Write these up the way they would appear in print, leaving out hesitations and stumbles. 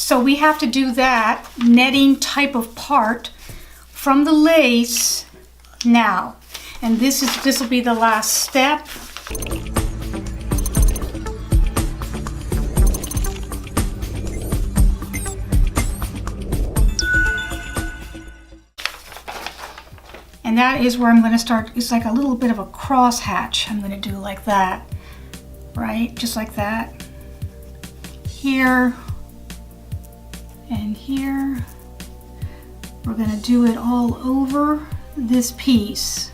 So we have to do that netting type of part from the lace now. And this will be the last step. And that is where I'm going to start. It's like a little bit of a cross hatch. I'm going to do like that, right? Just like that. Here and here. We're going to do it all over this piece.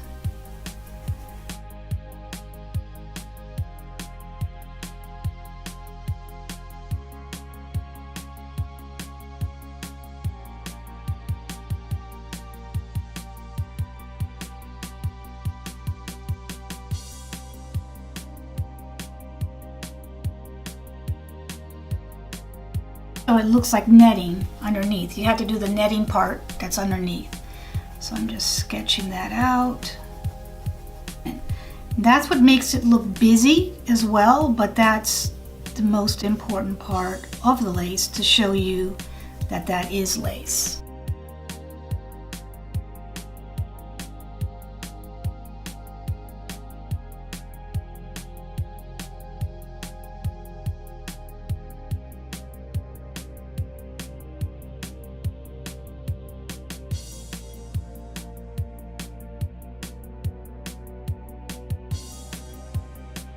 So it looks like netting underneath. You have to do the netting part that's underneath. So I'm just sketching that out. And that's what makes it look busy as well, but that's the most important part of the lace, to show you that that is lace.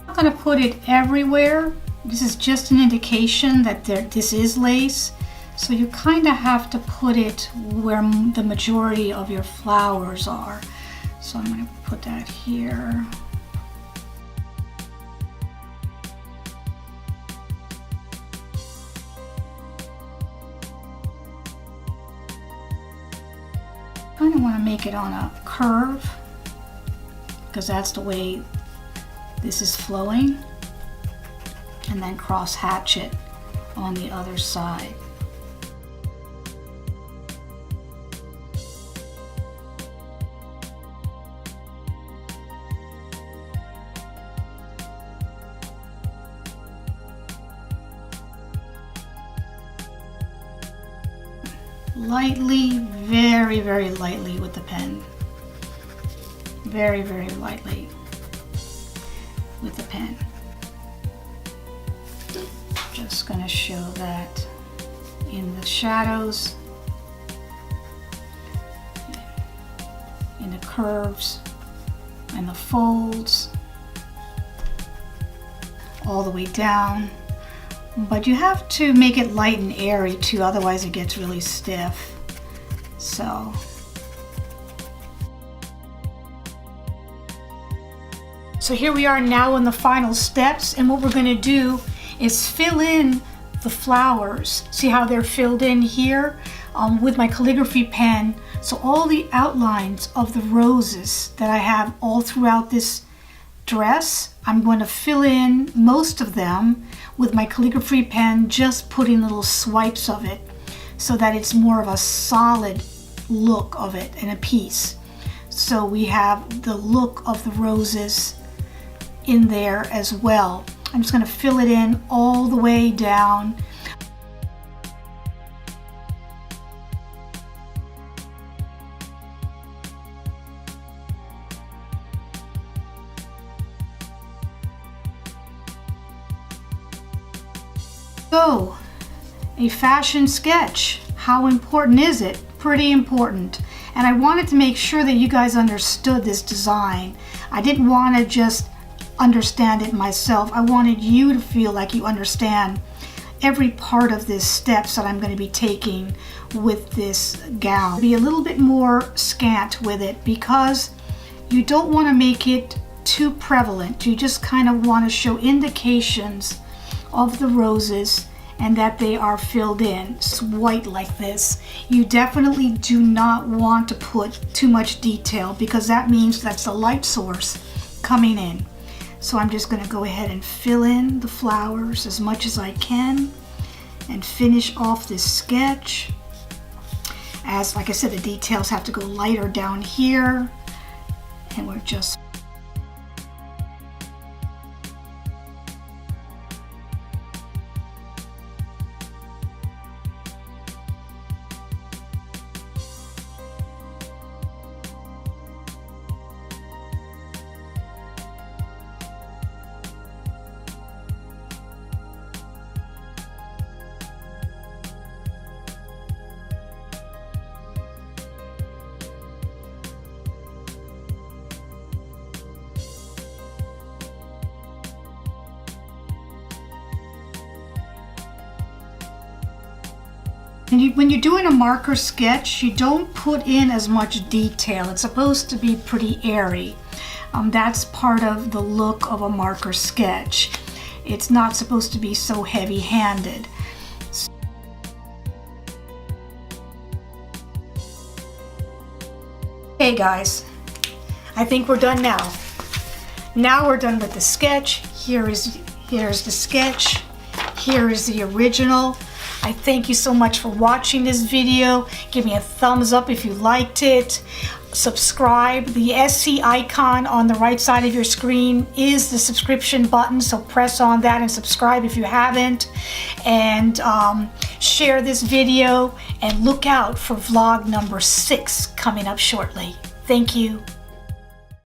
I'm not going to put it everywhere. This is just an indication that this is lace. So you kind of have to put it where the majority of your flowers are. So I'm going to put that here. Kind of want to make it on a curve, because that's the way this is flowing, and then cross hatch it on the other side. Lightly, very, very lightly with the pen. Very, very lightly with the pen. Just going to show that in the shadows, in the curves, and the folds, all the way down. But you have to make it light and airy too, otherwise it gets really stiff. So here we are now in the final steps, and what we're going to do is fill in the flowers. See how they're filled in here with my calligraphy pen. So all the outlines of the roses that I have all throughout this dress, I'm going to fill in most of them with my calligraphy pen, just putting little swipes of it so that it's more of a solid look of it in a piece. So we have the look of the roses in there as well. I'm just going to fill it in all the way down. So, a fashion sketch. How important is it? Pretty important. And I wanted to make sure that you guys understood this design. I didn't want to just understand it myself. I wanted you to feel like you understand every part of this steps that I'm going to be taking with this gown. Be a little bit more scant with it, because you don't want to make it too prevalent. You just kind of want to show indications of the roses and that they are filled in. It's white like this. You definitely do not want to put too much detail, because that means that's the light source coming in. So I'm just going to go ahead and fill in the flowers as much as I can and finish off this sketch. As like I said, the details have to go lighter down here, and we're just when you're doing a marker sketch, you don't put in as much detail. It's supposed to be pretty airy. That's part of the look of a marker sketch. It's not supposed to be so heavy-handed. Okay guys, I think we're done now. Now we're done with the sketch. Here's the sketch. Here is the original. I thank you so much for watching this video. Give me a thumbs up if you liked it. Subscribe. The SC icon on the right side of your screen is the subscription button, so press on that and subscribe if you haven't. And share this video and look out for vlog number 6 coming up shortly. Thank you.